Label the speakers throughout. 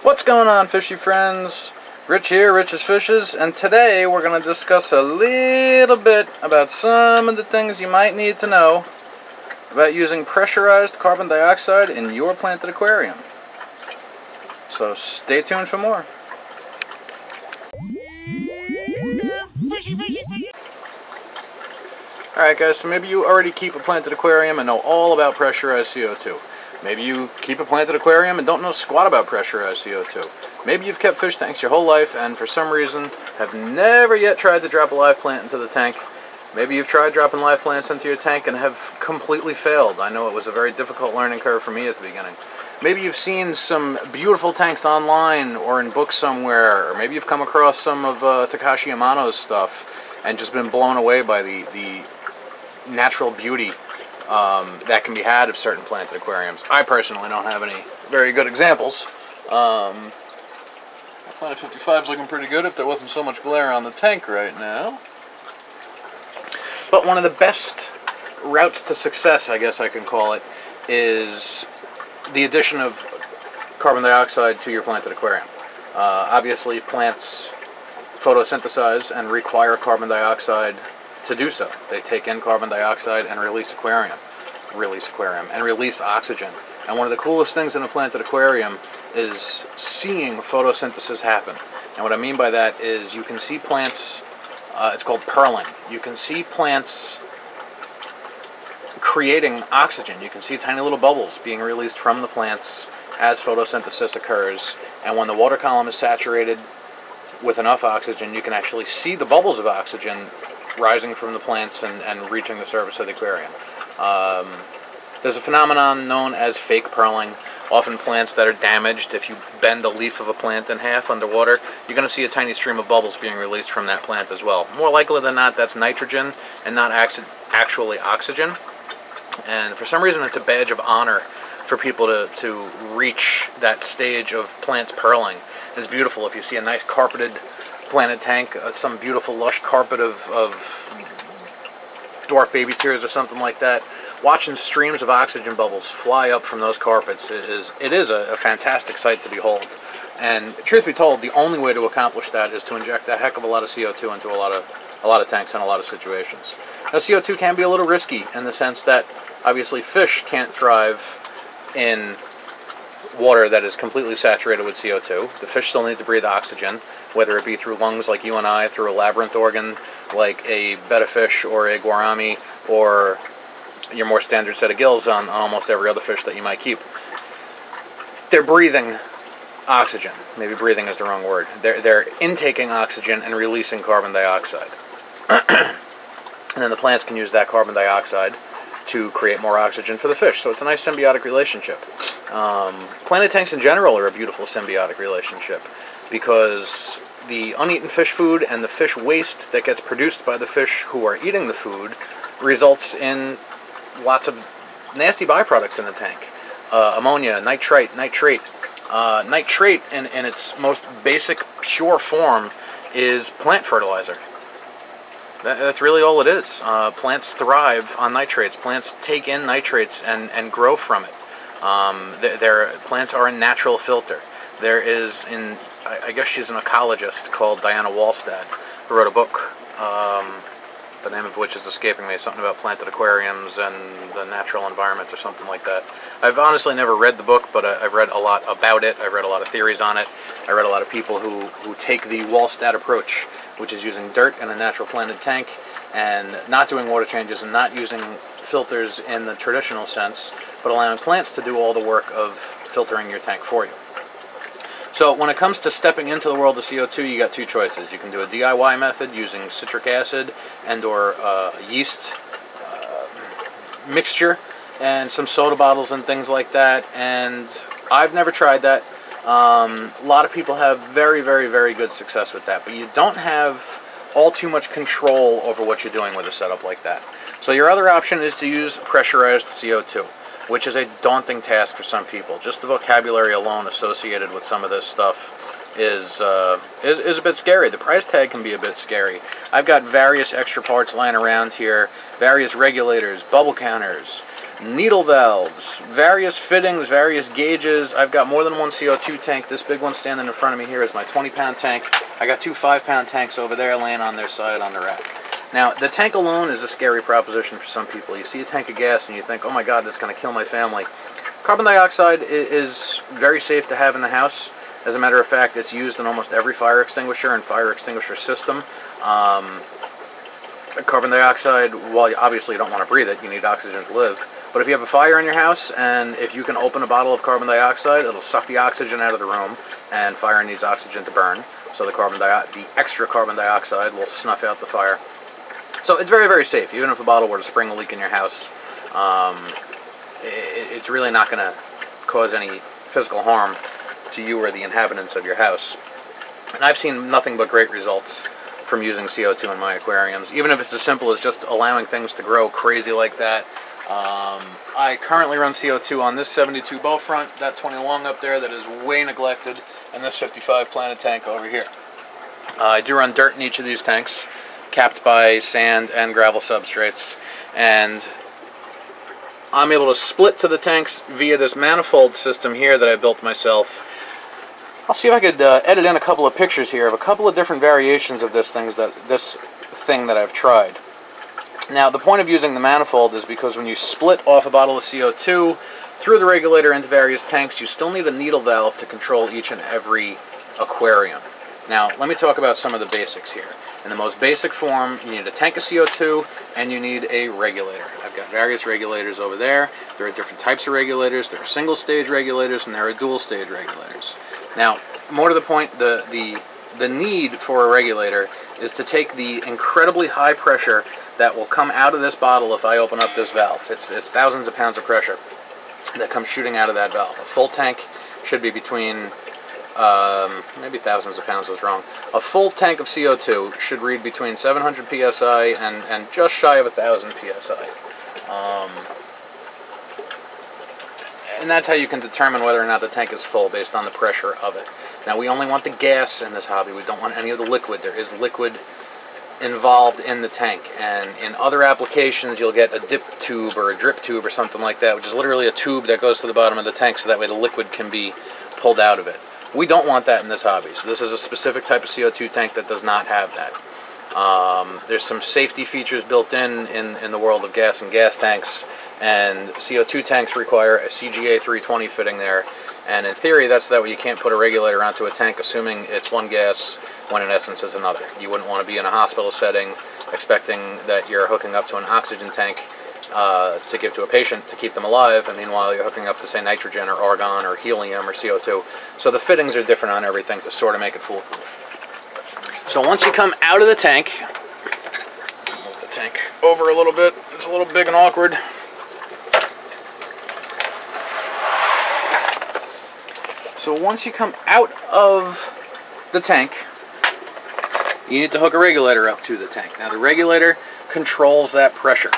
Speaker 1: What's going on, fishy friends? Rich here, Rich's Fishes, and today we're going to discuss a little bit about some of the things you might need to know about using pressurized carbon dioxide in your planted aquarium. So stay tuned for more. Alright guys, so maybe you already keep a planted aquarium and know all about pressurized CO2. Maybe you keep a planted aquarium and don't know squat about pressurized CO2. Maybe you've kept fish tanks your whole life and for some reason have never yet tried to drop a live plant into the tank. Maybe you've tried dropping live plants into your tank and have completely failed. I know it was a very difficult learning curve for me at the beginning. Maybe you've seen some beautiful tanks online or in books somewhere, or maybe you've come across some of Takashi Yamano's stuff and just been blown away by the natural beauty that can be had of certain planted aquariums. I personally don't have any very good examples. Planet 55 is looking pretty good if there wasn't so much glare on the tank right now. But one of the best routes to success, I guess I can call it, is the addition of carbon dioxide to your planted aquarium. Obviously, plants photosynthesize and require carbon dioxide to do so. They take in carbon dioxide and release oxygen. And one of the coolest things in a planted aquarium is seeing photosynthesis happen. And what I mean by that is you can see plants, it's called purling. You can see plants creating oxygen. You can see tiny little bubbles being released from the plants as photosynthesis occurs. And when the water column is saturated with enough oxygen, you can actually see the bubbles of oxygen rising from the plants and reaching the surface of the aquarium. There's a phenomenon known as fake purling. Often plants that are damaged, if you bend a leaf of a plant in half underwater, you're going to see a tiny stream of bubbles being released from that plant as well. More likely than not, that's nitrogen and not actually oxygen. And for some reason, it's a badge of honor for people to reach that stage of plants purling. It's beautiful if you see a nice carpeted planted tank, some beautiful lush carpet of dwarf baby tears or something like that. Watching streams of oxygen bubbles fly up from those carpets is a fantastic sight to behold. And truth be told, the only way to accomplish that is to inject a heck of a lot of CO2 into a lot of tanks in a lot of situations. Now, CO2 can be a little risky in the sense that obviously fish can't thrive in water that is completely saturated with CO2. The fish still need to breathe oxygen, whether it be through lungs like you and I, through a labyrinth organ like a betta fish or a gourami, or your more standard set of gills on almost every other fish that you might keep. They're breathing oxygen. Maybe breathing is the wrong word. They're intaking oxygen and releasing carbon dioxide. And then the plants can use that carbon dioxide to create more oxygen for the fish. So it's a nice symbiotic relationship. Planted tanks in general are a beautiful symbiotic relationship because the uneaten fish food and the fish waste that gets produced by the fish who are eating the food results in lots of nasty byproducts in the tank. Ammonia, nitrite. Nitrate in its most basic, pure form is plant fertilizer. That's really all it is. Plants thrive on nitrates. Plants take in nitrates and grow from it. Plants are a natural filter. There is, I guess she's an ecologist called Diana Wallstad, who wrote a book, the name of which is escaping me, something about planted aquariums and the natural environment or something like that. I've honestly never read the book, but I've read a lot about it. I've read a lot of theories on it. I read a lot of people who take the Wallstad approach, which is using dirt in a natural planted tank and not doing water changes and not using filters in the traditional sense, but allowing plants to do all the work of filtering your tank for you. So when it comes to stepping into the world of CO2, you got two choices. You can do a DIY method using citric acid and or yeast mixture and some soda bottles and things like that. And I've never tried that. A lot of people have very, very, very good success with that. But you don't have all too much control over what you're doing with a setup like that. So your other option is to use pressurized CO2, which is a daunting task for some people. Just the vocabulary alone associated with some of this stuff is a bit scary. The price tag can be a bit scary. I've got various extra parts lying around here, various regulators, bubble counters, Needle valves, various fittings, various gauges. I've got more than one CO2 tank. This big one standing in front of me here is my 20-pound tank. I got two 5-pound tanks over there laying on their side on the rack. Now, the tank alone is a scary proposition for some people. You see a tank of gas and you think, oh my God, that's going to kill my family. Carbon dioxide is very safe to have in the house. As a matter of fact, it's used in almost every fire extinguisher and fire extinguisher system. Carbon dioxide, well, obviously you don't want to breathe it, you need oxygen to live. But if you have a fire in your house, and if you can open a bottle of carbon dioxide, it'll suck the oxygen out of the room, and fire needs oxygen to burn. So the extra carbon dioxide will snuff out the fire. So it's very, very safe. Even if a bottle were to spring a leak in your house, it's really not going to cause any physical harm to you or the inhabitants of your house. And I've seen nothing but great results from using CO2 in my aquariums, even if it's as simple as just allowing things to grow crazy like that. I currently run CO2 on this 72 bow front, that 20 long up there that is way neglected, and this 55 planted tank over here. I do run dirt in each of these tanks, capped by sand and gravel substrates, and I'm able to split to the tanks via this manifold system here that I built myself. I'll see if I could edit in a couple of pictures here of a couple of different variations of this thing that I've tried. Now, the point of using the manifold is because when you split off a bottle of CO2 through the regulator into various tanks, you still need a needle valve to control each and every aquarium. Now, let me talk about some of the basics here. In the most basic form, you need a tank of CO2 and you need a regulator. I've got various regulators over there. There are different types of regulators. There are single-stage regulators and there are dual-stage regulators. Now, more to the point, the need for a regulator is to take the incredibly high pressure that will come out of this bottle if I open up this valve. It's thousands of pounds of pressure that comes shooting out of that valve. A full tank should be between, maybe thousands of pounds was wrong. A full tank of CO2 should read between 700 psi and just shy of 1,000 psi. And that's how you can determine whether or not the tank is full based on the pressure of it. Now, we only want the gas in this hobby. We don't want any of the liquid. There is liquid involved in the tank, and in other applications you'll get a dip tube or a drip tube or something like that, which is literally a tube that goes to the bottom of the tank so that way the liquid can be pulled out of it. We don't want that in this hobby, so this is a specific type of CO2 tank that does not have that. There's some safety features built in the world of gas and gas tanks, and CO2 tanks require a CGA 320 fitting there, and in theory that's that way you can't put a regulator onto a tank assuming it's one gas when in essence is another. You wouldn't want to be in a hospital setting expecting that you're hooking up to an oxygen tank to give to a patient to keep them alive, and meanwhile you're hooking up to, say, nitrogen or argon or helium or CO2. So the fittings are different on everything to sort of make it foolproof. So once you come out of the tank, move the tank over a little bit, it's a little big and awkward. So once you come out of the tank, you need to hook a regulator up to the tank. Now the regulator controls that pressure.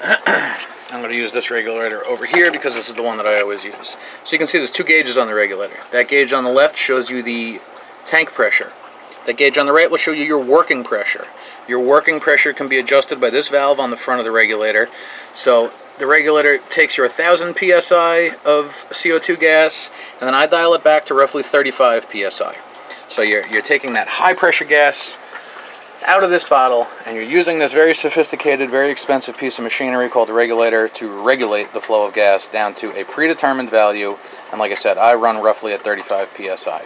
Speaker 1: I'm going to use this regulator over here because this is the one that I always use. So you can see there's two gauges on the regulator. That gauge on the left shows you the tank pressure. That gauge on the right will show you your working pressure. Your working pressure can be adjusted by this valve on the front of the regulator. So the regulator takes your 1,000 psi of CO2 gas, and then I dial it back to roughly 35 psi. So you're taking that high pressure gas out of this bottle, and you're using this very sophisticated, very expensive piece of machinery called a regulator to regulate the flow of gas down to a predetermined value. And like I said, I run roughly at 35 psi.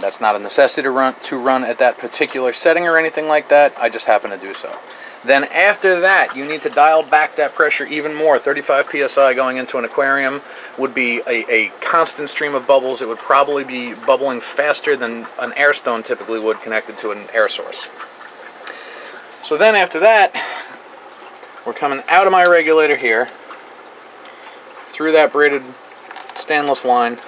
Speaker 1: That's not a necessity to run at that particular setting or anything like that. I just happen to do so. Then after that, you need to dial back that pressure even more. 35 psi going into an aquarium would be a constant stream of bubbles. It would probably be bubbling faster than an air stone typically would connected to an air source. So then after that, we're coming out of my regulator here, through that braided stainless line,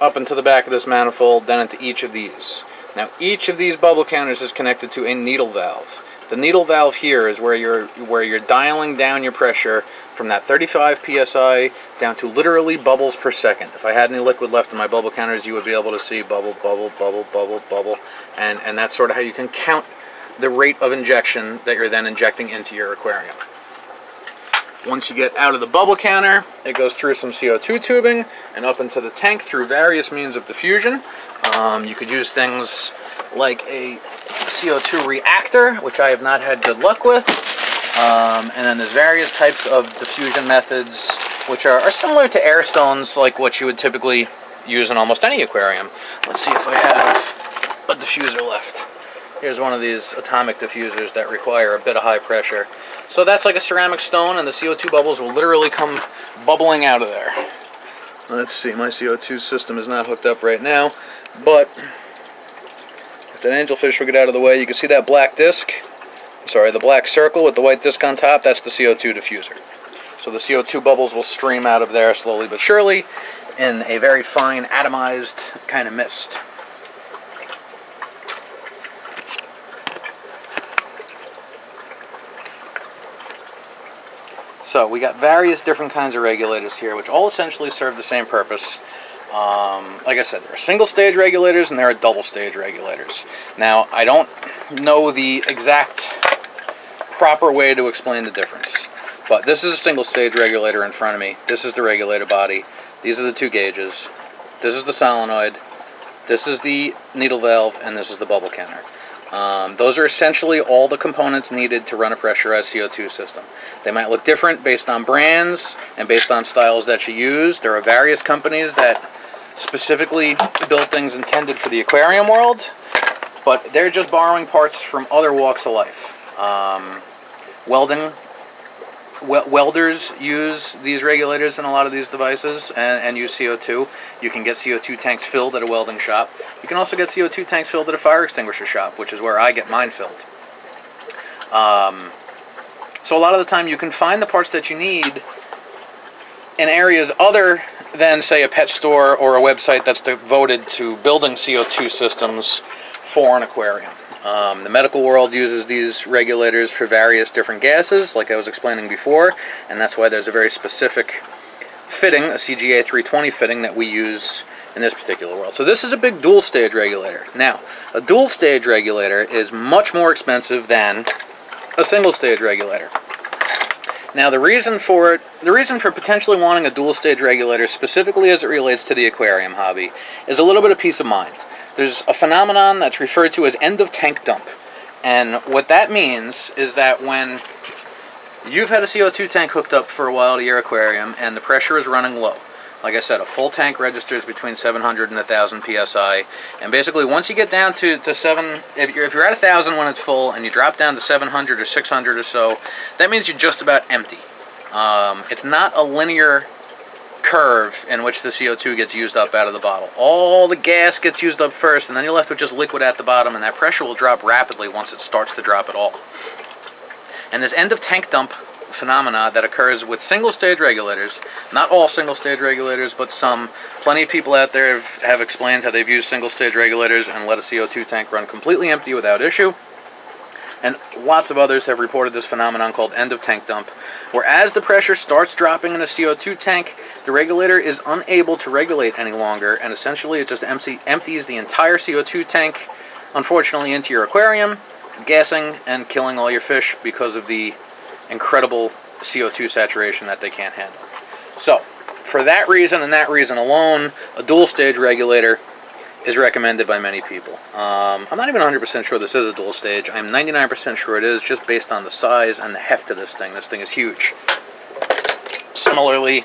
Speaker 1: up into the back of this manifold, then into each of these. Now each of these bubble counters is connected to a needle valve. The needle valve here is where you're dialing down your pressure from that 35 psi down to literally bubbles per second. If I had any liquid left in my bubble counters, you would be able to see bubble, bubble, bubble, bubble, bubble, and that's sort of how you can count the rate of injection that you're then injecting into your aquarium. Once you get out of the bubble counter, it goes through some CO2 tubing and up into the tank through various means of diffusion. You could use things like a CO2 reactor, which I have not had good luck with. And then there's various types of diffusion methods, which are similar to air stones, like what you would typically use in almost any aquarium. Let's see if I have a diffuser left. Here's one of these atomic diffusers that require a bit of high pressure. So that's like a ceramic stone, and the CO2 bubbles will literally come bubbling out of there. Let's see, my CO2 system is not hooked up right now, but if that angelfish will get out of the way, you can see that black disc. Sorry, the black circle with the white disc on top, that's the CO2 diffuser. So the CO2 bubbles will stream out of there slowly but surely in a very fine atomized kind of mist. So we got various different kinds of regulators here, which all essentially serve the same purpose. Like I said, there are single stage regulators and there are double stage regulators. Now, I don't know the exact proper way to explain the difference, but this is a single stage regulator in front of me. This is the regulator body. These are the two gauges. This is the solenoid. This is the needle valve, and this is the bubble counter. Those are essentially all the components needed to run a pressurized CO2 system. They might look different based on brands and based on styles that you use. There are various companies that specifically build things intended for the aquarium world, but they're just borrowing parts from other walks of life. Welders use these regulators in a lot of these devices and use CO2. You can get CO2 tanks filled at a welding shop. You can also get CO2 tanks filled at a fire extinguisher shop, which is where I get mine filled. So a lot of the time you can find the parts that you need in areas other than, say, a pet store or a website that's devoted to building CO2 systems for an aquarium. The medical world uses these regulators for various different gases, like I was explaining before, and that's why there's a very specific fitting, a CGA 320 fitting, that we use in this particular world. So this is a big dual stage regulator. Now, a dual stage regulator is much more expensive than a single stage regulator. Now, the reason for potentially wanting a dual stage regulator, specifically as it relates to the aquarium hobby, is a little bit of peace of mind. There's a phenomenon that's referred to as end of tank dump. And what that means is that when you've had a CO2 tank hooked up for a while to your aquarium and the pressure is running low, like I said, a full tank registers between 700 and 1,000 psi. And basically, once you get down to 7, if you're at 1,000 when it's full and you drop down to 700 or 600 or so, that means you're just about empty. It's not a linear curve in which the CO2 gets used up out of the bottle. All the gas gets used up first, and then you're left with just liquid at the bottom, and that pressure will drop rapidly once it starts to drop at all. And this end of tank dump phenomena that occurs with single stage regulators, not all single stage regulators, but some, plenty of people out there have explained how they've used single stage regulators and let a CO2 tank run completely empty without issue. And lots of others have reported this phenomenon called end of tank dump, where as the pressure starts dropping in a CO2 tank, the regulator is unable to regulate any longer, and essentially it just empties the entire CO2 tank, unfortunately, into your aquarium, gassing and killing all your fish because of the incredible CO2 saturation that they can't handle. So, for that reason and that reason alone, a dual stage regulator is recommended by many people. I'm not even 100% sure this is a dual stage. I'm 99% sure it is, just based on the size and the heft of this thing. This thing is huge. Similarly,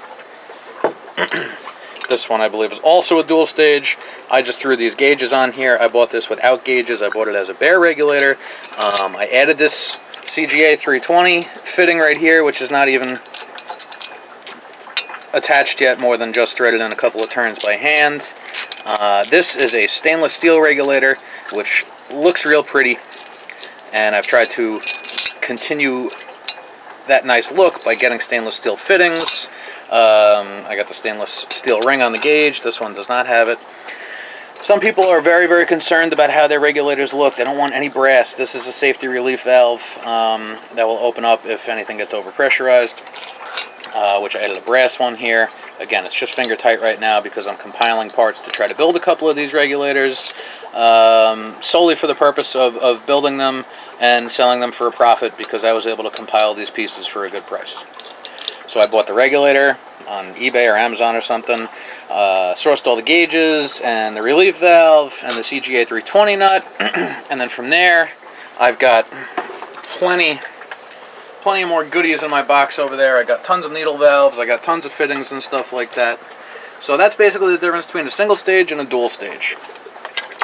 Speaker 1: this one I believe is also a dual stage. I just threw these gauges on here. I bought this without gauges. I bought it as a bare regulator. I added this CGA 320 fitting right here, which is not even attached yet, more than just threaded in a couple of turns by hand. This is a stainless steel regulator, which looks real pretty, and I've tried to continue that nice look by getting stainless steel fittings. I got the stainless steel ring on the gauge. This one does not have it. Some people are very, very concerned about how their regulators look. They don't want any brass. This is a safety relief valve that will open up if anything gets overpressurized, which I added a brass one here. Again, it's just finger tight right now because I'm compiling parts to try to build a couple of these regulators solely for the purpose of building them and selling them for a profit, because I was able to compile these pieces for a good price. So I bought the regulator on eBay or Amazon or something, sourced all the gauges and the relief valve and the CGA 320 nut, and then from there I've got plenty of more goodies in my box over there. I got tons of needle valves, I got tons of fittings and stuff like that. So that's basically the difference between a single stage and a dual stage.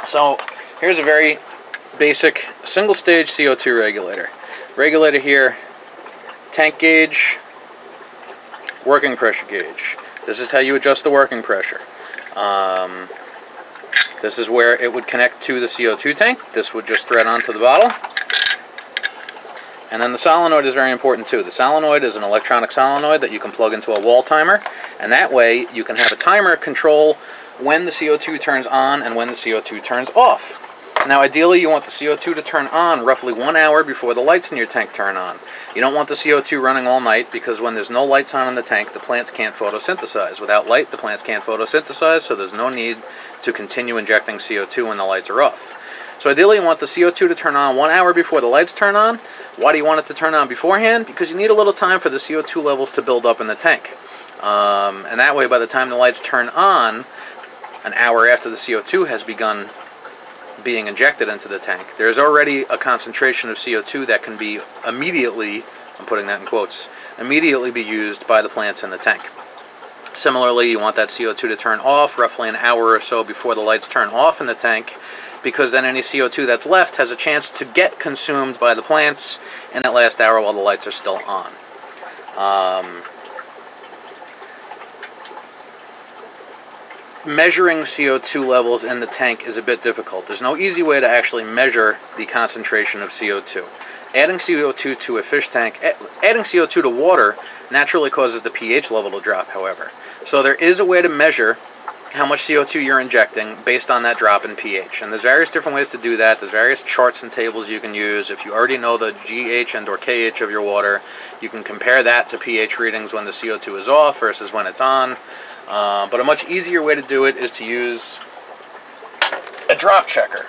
Speaker 1: So here's a very basic single stage CO2 regulator. Regulator here, tank gauge, working pressure gauge. This is how you adjust the working pressure. This is where it would connect to the CO2 tank. This would just thread onto the bottle. And then the solenoid is very important too. The solenoid is an electronic solenoid that you can plug into a wall timer, and that way you can have a timer control when the CO2 turns on and when the CO2 turns off. Now ideally you want the CO2 to turn on roughly 1 hour before the lights in your tank turn on. You don't want the CO2 running all night, because when there's no lights on in the tank, the plants can't photosynthesize. Without light, the plants can't photosynthesize, so there's no need to continue injecting CO2 when the lights are off. So ideally you want the CO2 to turn on 1 hour before the lights turn on. Why do you want it to turn on beforehand? Because you need a little time for the CO2 levels to build up in the tank. And that way by the time the lights turn on, an hour after the CO2 has begun being injected into the tank, there's already a concentration of CO2 that can be immediately, I'm putting that in quotes, immediately be used by the plants in the tank. Similarly, you want that CO2 to turn off roughly an hour or so before the lights turn off in the tank, because then any CO2 that's left has a chance to get consumed by the plants in that last hour while the lights are still on. Measuring CO2 levels in the tank is a bit difficult. There's no easy way to actually measure the concentration of CO2. Adding CO2 to a fish tank, adding CO2 to water naturally causes the pH level to drop, however. So there is a way to measure how much CO2 you're injecting based on that drop in pH. And there's various different ways to do that. There's various charts and tables you can use. If you already know the GH and or KH of your water, you can compare that to pH readings when the CO2 is off versus when it's on. But a much easier way to do it is to use a drop checker.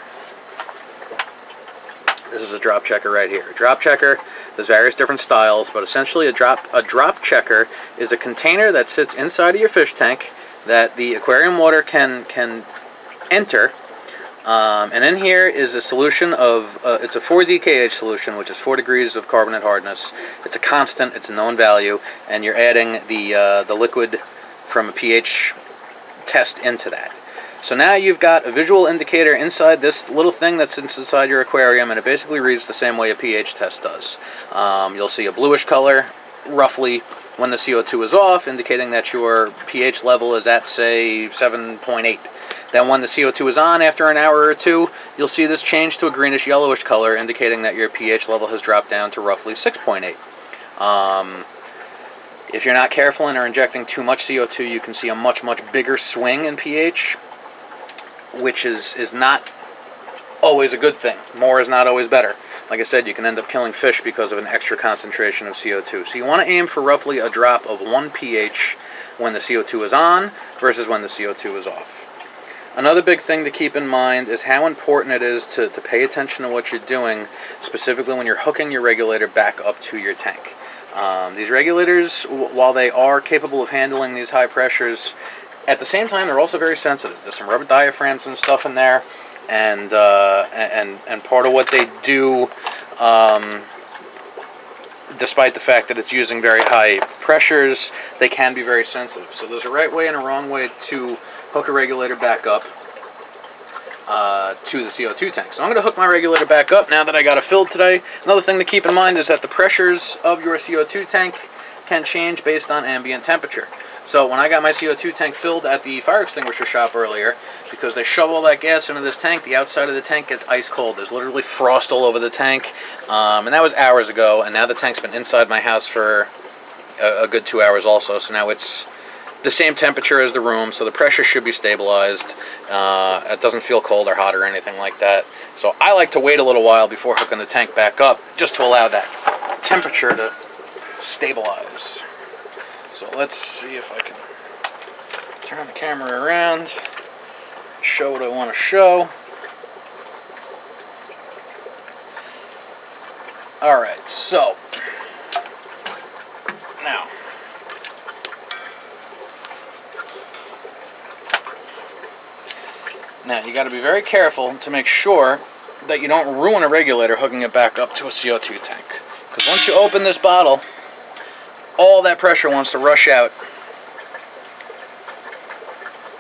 Speaker 1: This is a drop checker right here. A drop checker, there's various different styles, but essentially a drop checker is a container that sits inside of your fish tank that the aquarium water can enter. And in here is a solution of, it's a 4DKH solution, which is 4 degrees of carbonate hardness. It's a constant, it's a known value, and you're adding the liquid from a pH test into that. So now you've got a visual indicator inside this little thing that's inside your aquarium, and it basically reads the same way a pH test does. You'll see a bluish color roughly when the CO2 is off, indicating that your pH level is at, say, 7.8. Then when the CO2 is on after an hour or two, you'll see this change to a greenish yellowish color, indicating that your pH level has dropped down to roughly 6.8. If you're not careful and are injecting too much CO2, you can see a much bigger swing in pH, which is not always a good thing. More is not always better. Like I said, you can end up killing fish because of an extra concentration of CO2. So you want to aim for roughly a drop of 1 pH when the CO2 is on versus when the CO2 is off. Another big thing to keep in mind is how important it is to pay attention to what you're doing, specifically when you're hooking your regulator back up to your tank. These regulators, while they are capable of handling these high pressures, at the same time they're also very sensitive. There's some rubber diaphragms and stuff in there, and part of what they do, despite the fact that it's using very high pressures, they can be very sensitive. So there's a right way and a wrong way to hook a regulator back up to the CO2 tank. So I'm going to hook my regulator back up now that I got it filled today. Another thing to keep in mind is that the pressures of your CO2 tank can change based on ambient temperature. So when I got my CO2 tank filled at the fire extinguisher shop earlier, because they shove all that gas into this tank, the outside of the tank gets ice cold. There's literally frost all over the tank, and that was hours ago, and now the tank's been inside my house for a good 2 hours also, so now it's the same temperature as the room, so the pressure should be stabilized. It doesn't feel cold or hot or anything like that. So I like to wait a little while before hooking the tank back up, just to allow that temperature to stabilize. So let's see if I can turn the camera around, show what I want to show. Alright, so now Now, you got to be very careful to make sure that you don't ruin a regulator hooking it back up to a CO2 tank. Because once you open this bottle, all that pressure wants to rush out.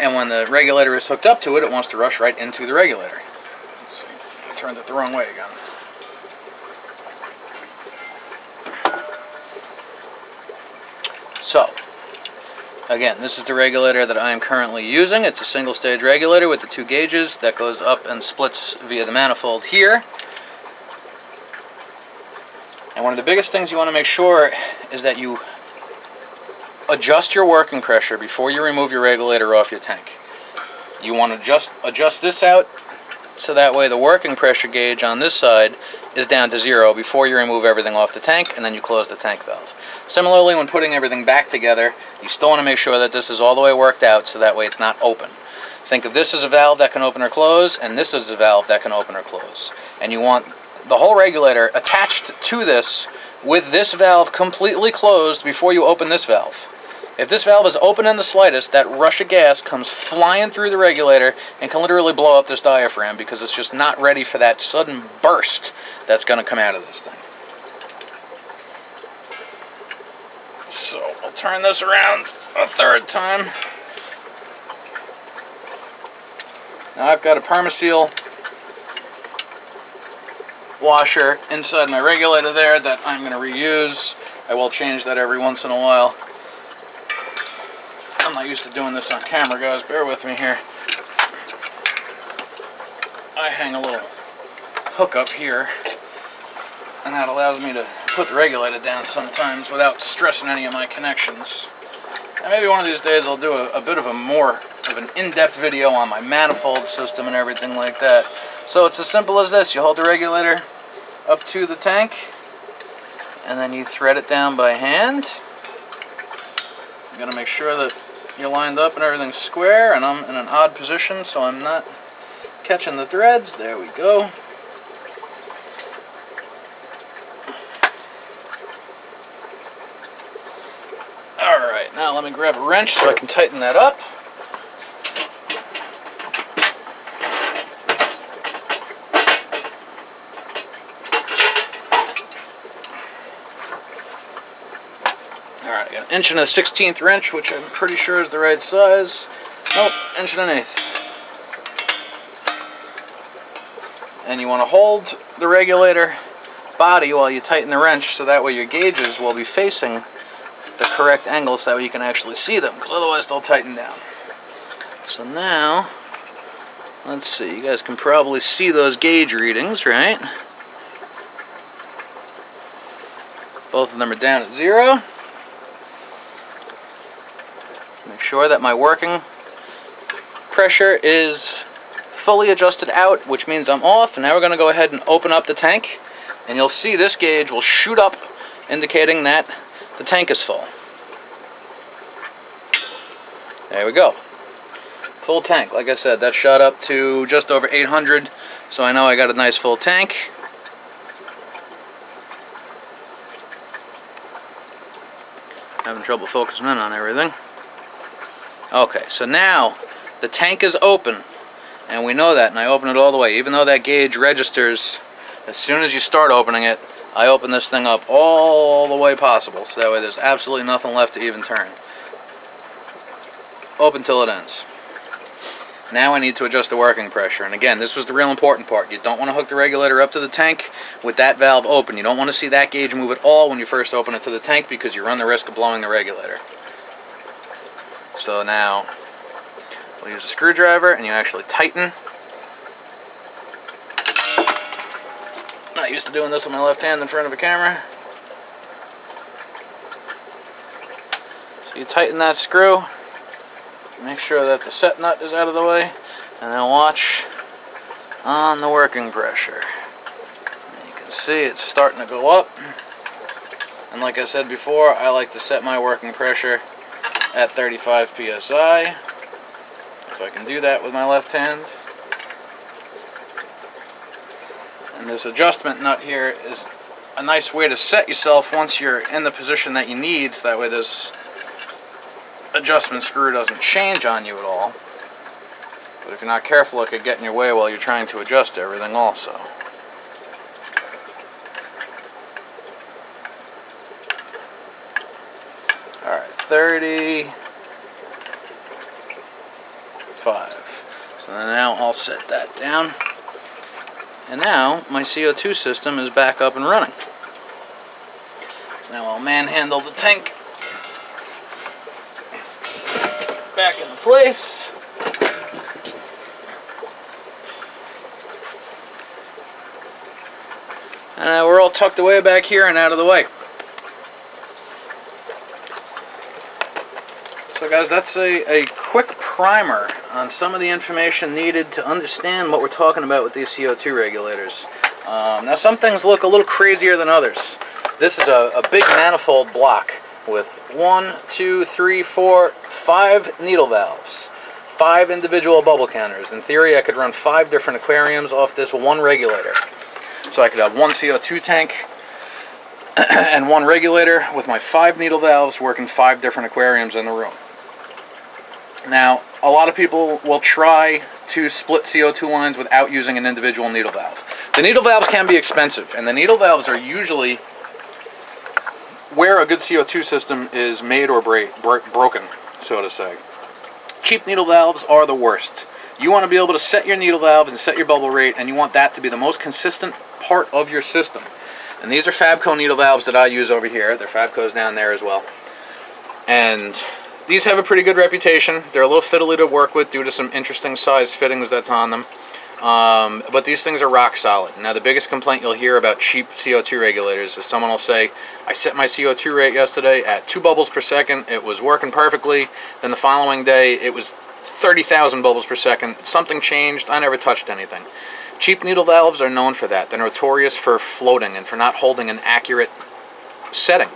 Speaker 1: And when the regulator is hooked up to it, it wants to rush right into the regulator. Let's see, I turned it the wrong way again. So, again, this is the regulator that I am currently using. It's a single stage regulator with the 2 gauges that goes up and splits via the manifold here. And one of the biggest things you want to make sure is that you adjust your working pressure before you remove your regulator off your tank. You want to adjust this out so that way the working pressure gauge on this side is down to 0 before you remove everything off the tank, and then you close the tank valve. Similarly, when putting everything back together, you still want to make sure that this is all the way worked out so that way it's not open. Think of this as a valve that can open or close, and this is a valve that can open or close. And you want the whole regulator attached to this with this valve completely closed before you open this valve. If this valve is open in the slightest, that rush of gas comes flying through the regulator and can literally blow up this diaphragm because it's just not ready for that sudden burst that's going to come out of this thing. So I'll turn this around a 3rd time. Now I've got a Permaseal washer inside my regulator there that I'm going to reuse. I will change that every once in a while. I'm not used to doing this on camera, guys. Bear with me here. I hang a little hook up here, and that allows me to put the regulator down sometimes without stressing any of my connections. And maybe one of these days I'll do a bit of an in-depth video on my manifold system and everything like that. So it's as simple as this. You hold the regulator up to the tank, and then you thread it down by hand. You gotta make sure that you're lined up and everything's square, and I'm in an odd position so I'm not catching the threads. There we go. Alright, now let me grab a wrench so I can tighten that up. Alright, I got 1 1/16" wrench, which I'm pretty sure is the right size. Nope, 1 1/8". And you want to hold the regulator body while you tighten the wrench so that way your gauges will be facing the correct angle so that way you can actually see them, because otherwise they'll tighten down. So now, let's see, you guys can probably see those gauge readings, right? Both of them are down at 0. Make sure that my working pressure is fully adjusted out, which means I'm off. And now we're going to go ahead and open up the tank, and you'll see this gauge will shoot up, indicating that the tank is full. There we go. Full tank. Like I said, that shot up to just over 800, so I know I got a nice full tank. Having trouble focusing in on everything. Okay, so now the tank is open, and we know that, and I open it all the way. Even though that gauge registers as soon as you start opening it, I open this thing up all the way possible, so that way there's absolutely nothing left to even turn. Open till it ends. Now I need to adjust the working pressure, and again, this was the real important part. You don't want to hook the regulator up to the tank with that valve open. You don't want to see that gauge move at all when you first open it to the tank, because you run the risk of blowing the regulator. So now, we'll use a screwdriver, and you actually tighten. I'm not used to doing this with my left hand in front of a camera. So you tighten that screw, make sure that the set nut is out of the way, and then watch on the working pressure. And you can see it's starting to go up. And like I said before, I like to set my working pressure at 35 psi. If I can do that with my left hand. And this adjustment nut here is a nice way to set yourself once you're in the position that you need, so that way this adjustment screw doesn't change on you at all. But if you're not careful, it could get in your way while you're trying to adjust everything also. Alright, 35. So now I'll set that down. And now my CO2 system is back up and running. Now I'll manhandle the tank back into place. And we're all tucked away back here and out of the way. So guys, that's a quick primer on some of the information needed to understand what we're talking about with these CO2 regulators. Now some things look a little crazier than others. This is a big manifold block with 5 needle valves, 5 individual bubble counters. In theory, I could run 5 different aquariums off this one regulator. So I could have one CO2 tank and one regulator with my 5 needle valves working 5 different aquariums in the room. Now, a lot of people will try to split CO2 lines without using an individual needle valve. The needle valves can be expensive, and the needle valves are usually where a good CO2 system is made or broken, so to say. Cheap needle valves are the worst. You want to be able to set your needle valves and set your bubble rate, and you want that to be the most consistent part of your system. And these are Fabco needle valves that I use over here. They're Fabcos down there as well. And these have a pretty good reputation. They're a little fiddly to work with due to some interesting size fittings that's on them. But these things are rock solid. Now the biggest complaint you'll hear about cheap CO2 regulators is someone will say, I set my CO2 rate yesterday at 2 bubbles per second. It was working perfectly. Then the following day it was 30,000 bubbles per second. Something changed. I never touched anything. Cheap needle valves are known for that. They're notorious for floating and for not holding an accurate setting.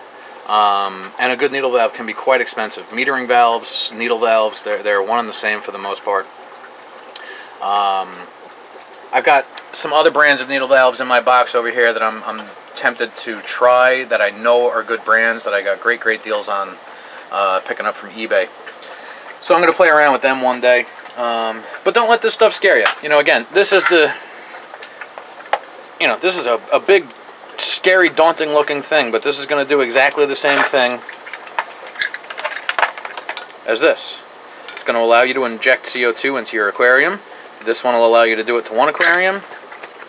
Speaker 1: And a good needle valve can be quite expensive. Metering valves, needle valves, they're one and the same for the most part. I've got some other brands of needle valves in my box over here that I'm tempted to try, that I know are good brands, that I got great deals on picking up from eBay. So I'm going to play around with them one day. But don't let this stuff scare you. You know, again, this is a big, scary, daunting looking thing, but this is going to do exactly the same thing as this. It's going to allow you to inject CO2 into your aquarium. This one will allow you to do it to 1 aquarium,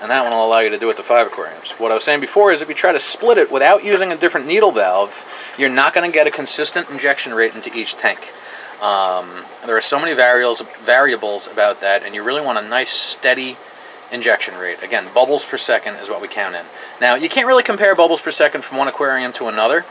Speaker 1: and that one will allow you to do it to 5 aquariums. What I was saying before is if you try to split it without using a different needle valve, you're not going to get a consistent injection rate into each tank. There are so many variables about that, and you really want a nice, steady injection rate. Again, bubbles per second is what we count in. Now, you can't really compare bubbles per second from one aquarium to another.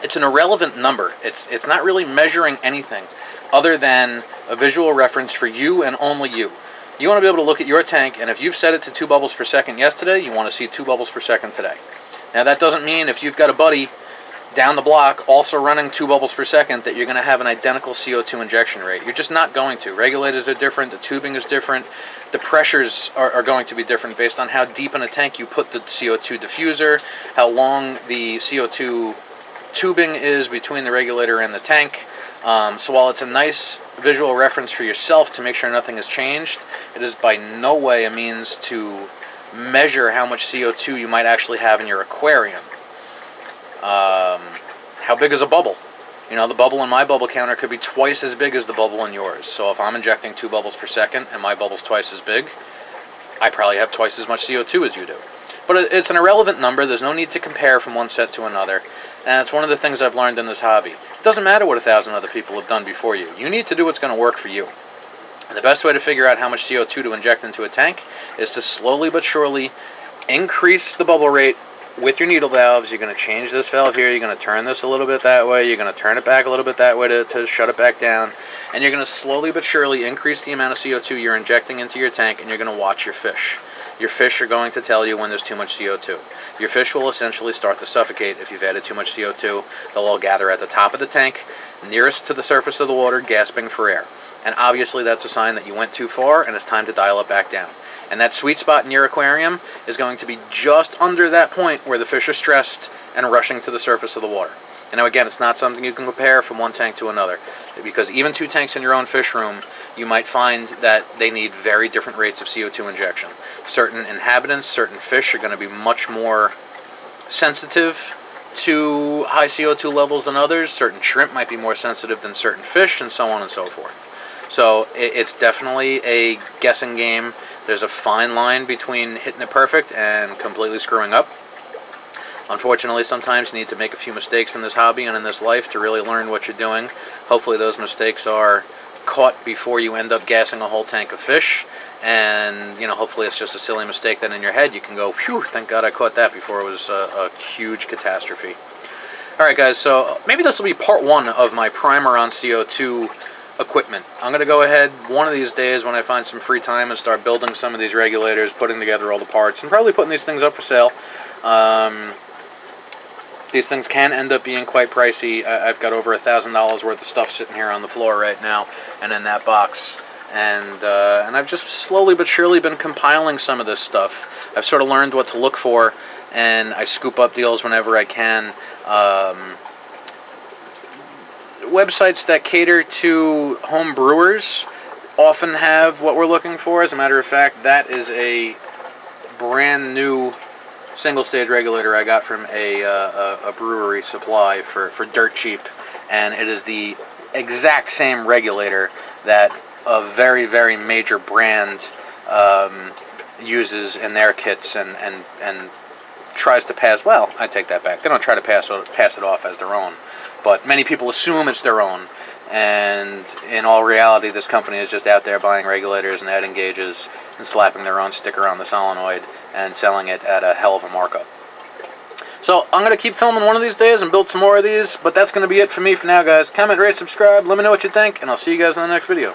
Speaker 1: It's an irrelevant number. It's not really measuring anything other than a visual reference for you and only you. You want to be able to look at your tank, and if you've set it to 2 bubbles per second yesterday, you want to see 2 bubbles per second today. Now, that doesn't mean if you've got a buddy down the block also running 2 bubbles per second that you're going to have an identical CO2 injection rate. You're just not going to. Regulators are different, the tubing is different, the pressures are going to be different based on how deep in a tank you put the CO2 diffuser, how long the CO2 tubing is between the regulator and the tank. So while it's a nice visual reference for yourself to make sure nothing has changed, it is by no way a means to measure how much CO2 you might actually have in your aquarium. How big is a bubble? You know, the bubble in my bubble counter could be twice as big as the bubble in yours. So if I'm injecting 2 bubbles per second and my bubble's twice as big, I probably have twice as much CO2 as you do. But it's an irrelevant number. There's no need to compare from one set to another. And it's one of the things I've learned in this hobby. It doesn't matter what 1,000 other people have done before you. You need to do what's going to work for you. And the best way to figure out how much CO2 to inject into a tank is to slowly but surely increase the bubble rate with your needle valves. You're going to change this valve here. You're going to turn this a little bit that way. You're going to turn it back a little bit that way to shut it back down. And you're going to slowly but surely increase the amount of CO2 you're injecting into your tank, and you're going to watch your fish. Your fish are going to tell you when there's too much CO2. Your fish will essentially start to suffocate if you've added too much CO2. They'll all gather at the top of the tank, nearest to the surface of the water, gasping for air. And obviously that's a sign that you went too far and it's time to dial it back down. And that sweet spot in your aquarium is going to be just under that point where the fish are stressed and rushing to the surface of the water. And now again, it's not something you can compare from one tank to another, because even 2 tanks in your own fish room, you might find that they need very different rates of CO2 injection. Certain inhabitants, certain fish are going to be much more sensitive to high CO2 levels than others. Certain shrimp might be more sensitive than certain fish, and so on and so forth. So it's definitely a guessing game. There's a fine line between hitting it perfect and completely screwing up. Unfortunately, sometimes you need to make a few mistakes in this hobby and in this life to really learn what you're doing. Hopefully those mistakes are caught before you end up gassing a whole tank of fish. And, you know, hopefully it's just a silly mistake that in your head you can go, phew, thank God I caught that before it was a huge catastrophe. Alright guys, so maybe this will be part 1 of my primer on CO2 equipment. I'm going to go ahead one of these days when I find some free time and start building some of these regulators, putting together all the parts, and probably putting these things up for sale. These things can end up being quite pricey. I've got over $1,000 worth of stuff sitting here on the floor right now and in that box. And I've just slowly but surely been compiling some of this stuff. I've sort of learned what to look for, and I scoop up deals whenever I can. Websites that cater to home brewers often have what we're looking for. As a matter of fact, that is a brand new single-stage regulator I got from a brewery supply for dirt cheap, and it is the exact same regulator that a very, very major brand uses in their kits and tries to pass. Well, I take that back. They don't try to pass it off as their own, but many people assume it's their own. And in all reality, this company is just out there buying regulators and adding gauges and slapping their own sticker on the solenoid and selling it at a hell of a markup. So I'm going to keep filming one of these days and build some more of these, but that's going to be it for me for now, guys. Comment, rate, subscribe, let me know what you think, and I'll see you guys in the next video.